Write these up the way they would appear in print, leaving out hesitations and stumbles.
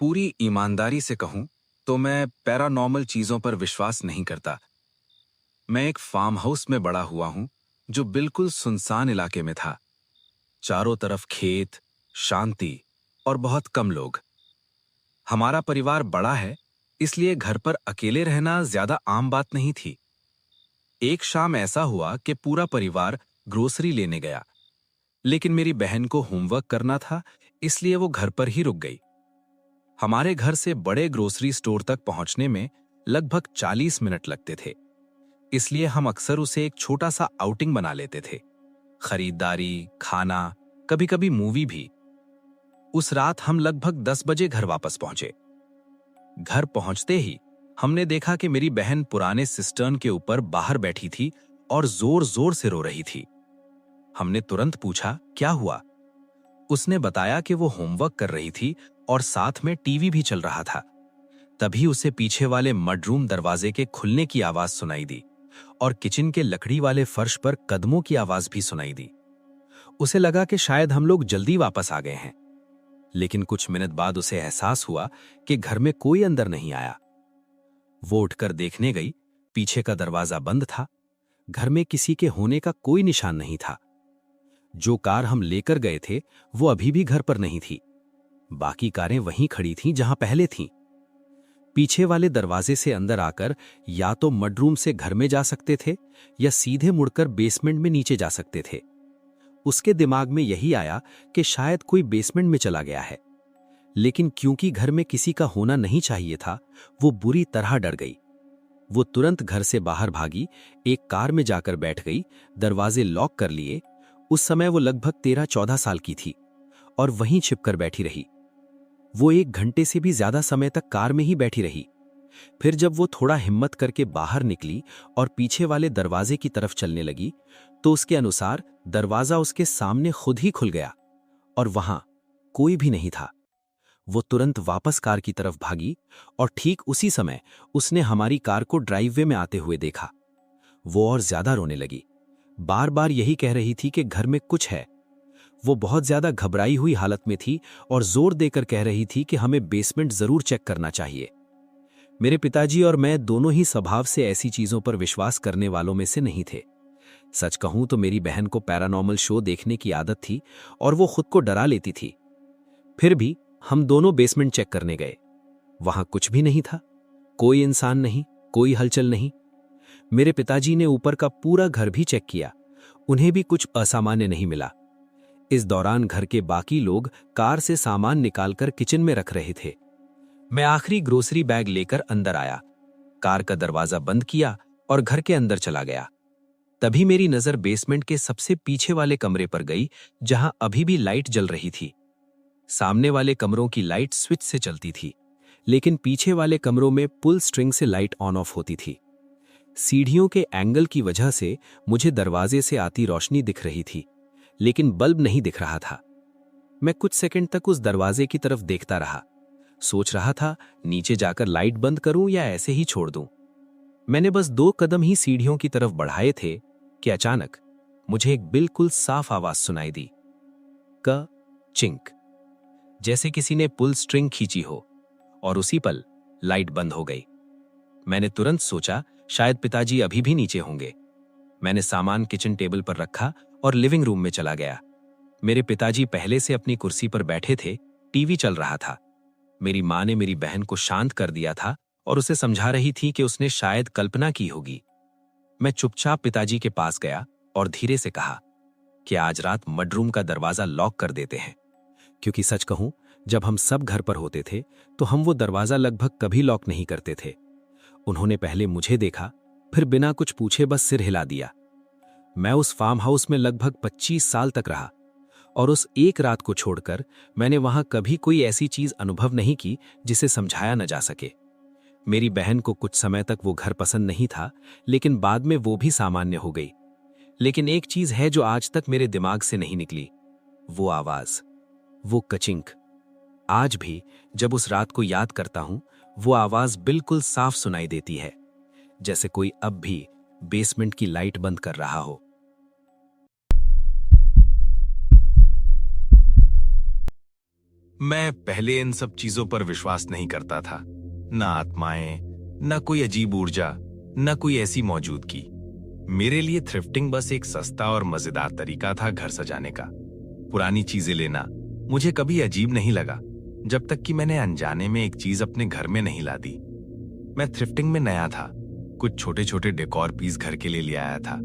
पूरी ईमानदारी से कहूं तो मैं पैरानॉर्मल चीजों पर विश्वास नहीं करता। मैं एक फार्म हाउस में बड़ा हुआ हूं जो बिल्कुल सुनसान इलाके में था। चारों तरफ खेत, शांति और बहुत कम लोग। हमारा परिवार बड़ा है, इसलिए घर पर अकेले रहना ज्यादा आम बात नहीं थी। एक शाम ऐसा हुआ कि पूरा परिवार ग्रोसरी लेने गया, लेकिन मेरी बहन को होमवर्क करना था, इसलिए वो घर पर ही रुक गई। हमारे घर से बड़े ग्रोसरी स्टोर तक पहुंचने में लगभग 40 मिनट लगते थे, इसलिए हम अक्सर उसे एक छोटा सा आउटिंग बना लेते थे। खरीदारी, खाना, कभी-कभी मूवी भी। उस रात हम लगभग 10 बजे घर वापस पहुंचे। घर पहुंचते ही हमने देखा कि मेरी बहन पुराने सिस्टर्न के ऊपर बाहर बैठी थी और जोर-जोर से रो रही थी। हमने तुरंत पूछा, क्या हुआ? उसने बताया कि वो होमवर्क कर रही थी और साथ में टीवी भी चल रहा था। तभी उसे पीछे वाले मडरूम दरवाजे के खुलने की आवाज सुनाई दी और किचन के लकड़ी वाले फर्श पर कदमों की आवाज भी सुनाई दी। उसे लगा कि शायद हम लोग जल्दी वापस आ गए हैं, लेकिन कुछ मिनट बाद उसे एहसास हुआ कि घर में कोई अंदर नहीं आया। वो उठकर देखने गई, पीछे का दरवाजा बंद था। घर में किसी के होने का कोई निशान नहीं था। जो कार हम लेकर गए थे वो अभी भी घर पर नहीं थी। बाकी कारें वहीं खड़ी थीं जहां पहले थीं। पीछे वाले दरवाजे से अंदर आकर या तो मडरूम से घर में जा सकते थे या सीधे मुड़कर बेसमेंट में नीचे जा सकते थे। उसके दिमाग में यही आया कि शायद कोई बेसमेंट में चला गया है, लेकिन क्योंकि घर में किसी का होना नहीं चाहिए था, वो बुरी तरह डर गई। वो तुरंत घर से बाहर भागी, एक कार में जाकर बैठ गई, दरवाजे लॉक कर लिए। उस समय वो लगभग 13-14 साल की थी और वहीं छिपकर बैठी रही। वो 1 घंटे से भी ज्यादा समय तक कार में ही बैठी रही। फिर जब वो थोड़ा हिम्मत करके बाहर निकली और पीछे वाले दरवाजे की तरफ चलने लगी, तो उसके अनुसार दरवाजा उसके सामने खुद ही खुल गया और वहां कोई भी नहीं था। वो तुरंत वापस कार की तरफ भागी और ठीक उसी समय उसने हमारी कार को ड्राइववे में आते हुए देखा। वो और ज्यादा रोने लगी, बार बार यही कह रही थी कि घर में कुछ है। वो बहुत ज्यादा घबराई हुई हालत में थी और जोर देकर कह रही थी कि हमें बेसमेंट जरूर चेक करना चाहिए। मेरे पिताजी और मैं दोनों ही स्वभाव से ऐसी चीजों पर विश्वास करने वालों में से नहीं थे। सच कहूं तो मेरी बहन को पैरानॉर्मल शो देखने की आदत थी और वो खुद को डरा लेती थी। फिर भी हम दोनों बेसमेंट चेक करने गए। वहां कुछ भी नहीं था, कोई इंसान नहीं, कोई हलचल नहीं। मेरे पिताजी ने ऊपर का पूरा घर भी चेक किया, उन्हें भी कुछ असामान्य नहीं मिला। इस दौरान घर के बाकी लोग कार से सामान निकालकर किचन में रख रहे थे। मैं आखिरी ग्रोसरी बैग लेकर अंदर आया, कार का दरवाजा बंद किया और घर के अंदर चला गया। तभी मेरी नजर बेसमेंट के सबसे पीछे वाले कमरे पर गई, जहां अभी भी लाइट जल रही थी। सामने वाले कमरों की लाइट स्विच से चलती थी, लेकिन पीछे वाले कमरों में पुल स्ट्रिंग से लाइट ऑन ऑफ होती थी। सीढ़ियों के एंगल की वजह से मुझे दरवाजे से आती रोशनी दिख रही थी, लेकिन बल्ब नहीं दिख रहा था। मैं कुछ सेकंड तक उस दरवाजे की तरफ देखता रहा, सोच रहा था नीचे जाकर लाइट बंद करूं या ऐसे ही छोड़ दूं। मैंने बस 2 कदम ही सीढ़ियों की तरफ बढ़ाए थे कि अचानक मुझे एक बिल्कुल साफ आवाज सुनाई दी, क चिंक, जैसे किसी ने पुल स्ट्रिंग खींची हो, और उसी पल लाइट बंद हो गई। मैंने तुरंत सोचा शायद पिताजी अभी भी नीचे होंगे। मैंने सामान किचन टेबल पर रखा और लिविंग रूम में चला गया। मेरे पिताजी पहले से अपनी कुर्सी पर बैठे थे, टीवी चल रहा था। मेरी मां ने मेरी बहन को शांत कर दिया था और उसे समझा रही थी कि उसने शायद कल्पना की होगी। मैं चुपचाप पिताजी के पास गया और धीरे से कहा कि आज रात मडरूम का दरवाजा लॉक कर देते हैं, क्योंकि सच कहूं, जब हम सब घर पर होते थे तो हम वो दरवाजा लगभग कभी लॉक नहीं करते थे। उन्होंने पहले मुझे देखा, फिर बिना कुछ पूछे बस सिर हिला दिया। मैं उस फार्म हाउस में लगभग 25 साल तक रहा और उस एक रात को छोड़कर मैंने वहां कभी कोई ऐसी चीज अनुभव नहीं की जिसे समझाया न जा सके। मेरी बहन को कुछ समय तक वो घर पसंद नहीं था, लेकिन बाद में वो भी सामान्य हो गई। लेकिन एक चीज है जो आज तक मेरे दिमाग से नहीं निकली, वो आवाज, वो कचिंक। आज भी जब उस रात को याद करता हूं, वो आवाज बिल्कुल साफ सुनाई देती है, जैसे कोई अब भी बेसमेंट की लाइट बंद कर रहा हो। मैं पहले इन सब चीजों पर विश्वास नहीं करता था। न आत्माएं, न कोई अजीब ऊर्जा, न कोई ऐसी मौजूदगी। मेरे लिए थ्रिफ्टिंग बस एक सस्ता और मजेदार तरीका था घर सजाने का। पुरानी चीजें लेना मुझे कभी अजीब नहीं लगा, जब तक कि मैंने अनजाने में एक चीज अपने घर में नहीं ला दी। मैं थ्रिफ्टिंग में नया था। कुछ छोटे छोटे डेकोर पीस घर के लिए ले आया था।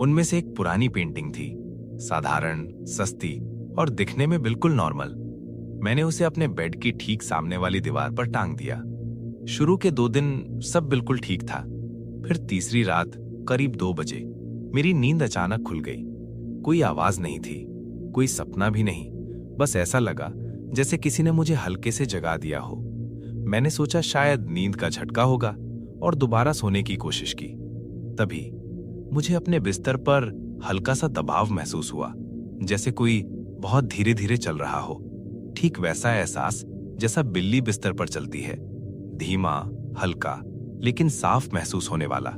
उनमें से एक पुरानी पेंटिंग थी, साधारण, सस्ती और दिखने में बिल्कुल नॉर्मल। मैंने उसे अपने बेड की ठीक सामने वाली दीवार पर टांग दिया। शुरू के 2 दिन सब बिल्कुल ठीक था। फिर तीसरी रात करीब 2 बजे मेरी नींद अचानक खुल गई। कोई आवाज नहीं थी, कोई सपना भी नहीं, बस ऐसा लगा जैसे किसी ने मुझे हल्के से जगा दिया हो। मैंने सोचा शायद नींद का झटका होगा और दोबारा सोने की कोशिश की। तभी मुझे अपने बिस्तर पर हल्का सा दबाव महसूस हुआ, जैसे कोई बहुत धीरे धीरे चल रहा हो। ठीक वैसा एहसास जैसा बिल्ली बिस्तर पर चलती है, धीमा, हल्का, लेकिन साफ महसूस होने वाला।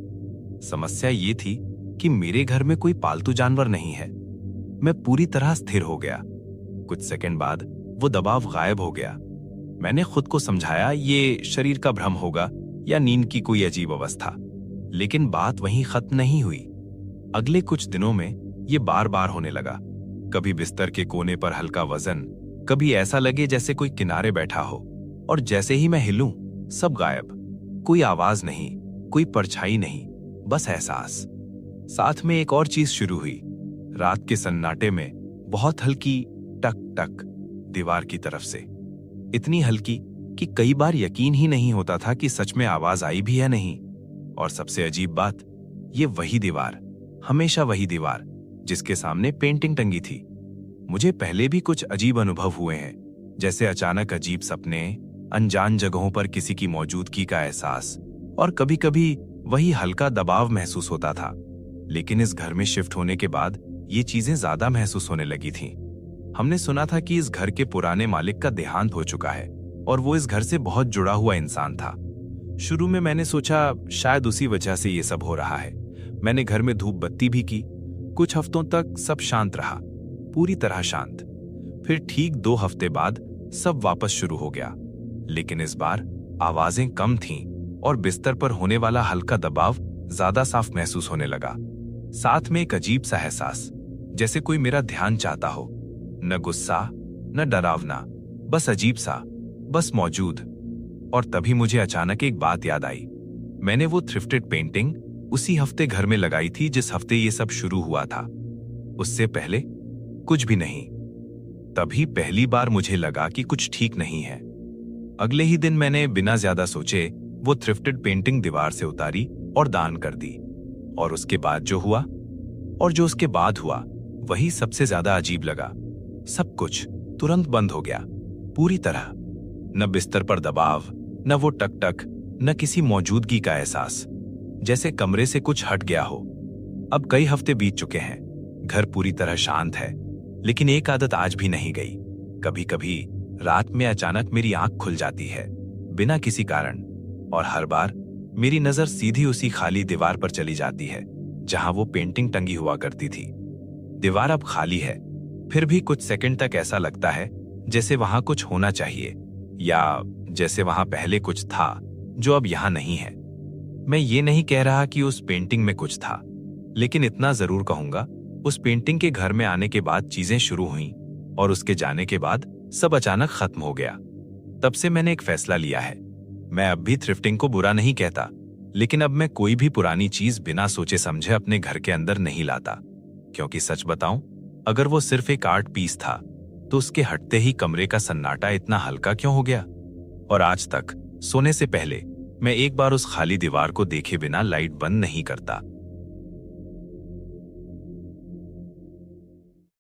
समस्या ये थी कि मेरे घर में कोई पालतू जानवर नहीं है। मैं पूरी तरह स्थिर हो गया। कुछ सेकंड बाद वो दबाव गायब हो गया। मैंने खुद को समझाया ये शरीर का भ्रम होगा या नींद की कोई अजीब अवस्था, लेकिन बात वहीं खत्म नहीं हुई। अगले कुछ दिनों में ये बार बार होने लगा। कभी बिस्तर के कोने पर हल्का वजन, कभी ऐसा लगे जैसे कोई किनारे बैठा हो, और जैसे ही मैं हिलूं सब गायब। कोई आवाज नहीं, कोई परछाई नहीं, बस एहसास। साथ में एक और चीज शुरू हुई। रात के सन्नाटे में बहुत हल्की टक टक दीवार की तरफ से, इतनी हल्की कि कई बार यकीन ही नहीं होता था कि सच में आवाज आई भी है नहीं। और सबसे अजीब बात, ये वही दीवार, हमेशा वही दीवार जिसके सामने पेंटिंग टंगी थी। मुझे पहले भी कुछ अजीब अनुभव हुए हैं, जैसे अचानक अजीब सपने, अनजान जगहों पर किसी की मौजूदगी का एहसास, और कभी कभी वही हल्का दबाव महसूस होता था। लेकिन इस घर में शिफ्ट होने के बाद ये चीजें ज्यादा महसूस होने लगी थीं। हमने सुना था कि इस घर के पुराने मालिक का देहांत हो चुका है और वो इस घर से बहुत जुड़ा हुआ इंसान था। शुरू में मैंने सोचा शायद उसी वजह से ये सब हो रहा है। मैंने घर में धूप बत्ती भी की। कुछ हफ्तों तक सब शांत रहा, पूरी तरह शांत। फिर ठीक 2 हफ्ते बाद सब वापस शुरू हो गया, लेकिन इस बार आवाजें कम थीं और बिस्तर पर होने वाला हल्का दबाव ज्यादा साफ महसूस होने लगा। साथ में एक अजीब सा एहसास, जैसे कोई मेरा ध्यान चाहता हो। न गुस्सा, न डरावना, बस अजीब सा, बस मौजूद। और तभी मुझे अचानक एक बात याद आई। मैंने वो थ्रिफ्टेड पेंटिंग उसी हफ्ते घर में लगाई थी जिस हफ्ते ये सब शुरू हुआ था। उससे पहले कुछ भी नहीं। तभी पहली बार मुझे लगा कि कुछ ठीक नहीं है। अगले ही दिन मैंने बिना ज्यादा सोचे वो थ्रिफ्टेड पेंटिंग दीवार से उतारी और दान कर दी। और उसके बाद जो हुआ, और जो उसके बाद हुआ, वही सबसे ज्यादा अजीब लगा। सब कुछ तुरंत बंद हो गया, पूरी तरह। न बिस्तर पर दबाव, न वो टक टक, न किसी मौजूदगी का एहसास, जैसे कमरे से कुछ हट गया हो। अब कई हफ्ते बीत चुके हैं, घर पूरी तरह शांत है, लेकिन एक आदत आज भी नहीं गई। कभी कभी रात में अचानक मेरी आंख खुल जाती है, बिना किसी कारण, और हर बार मेरी नजर सीधी उसी खाली दीवार पर चली जाती है जहां वो पेंटिंग टंगी हुआ करती थी। दीवार अब खाली है, फिर भी कुछ सेकंड तक ऐसा लगता है जैसे वहां कुछ होना चाहिए, या जैसे वहां पहले कुछ था जो अब यहां नहीं है। मैं ये नहीं कह रहा कि उस पेंटिंग में कुछ था, लेकिन इतना जरूर कहूंगा, उस पेंटिंग के घर में आने के बाद चीजें शुरू हुईं, और उसके जाने के बाद सब अचानक खत्म हो गया। तब से मैंने एक फैसला लिया है। मैं अब भी थ्रिफ्टिंग को बुरा नहीं कहता, लेकिन अब मैं कोई भी पुरानी चीज बिना सोचे समझे अपने घर के अंदर नहीं लाता। क्योंकि सच बताऊं, अगर वो सिर्फ एक आर्ट पीस था, तो उसके हटते ही कमरे का सन्नाटा इतना हल्का क्यों हो गया? और आज तक सोने से पहले मैं एक बार उस खाली दीवार को देखे बिना लाइट बंद नहीं करता।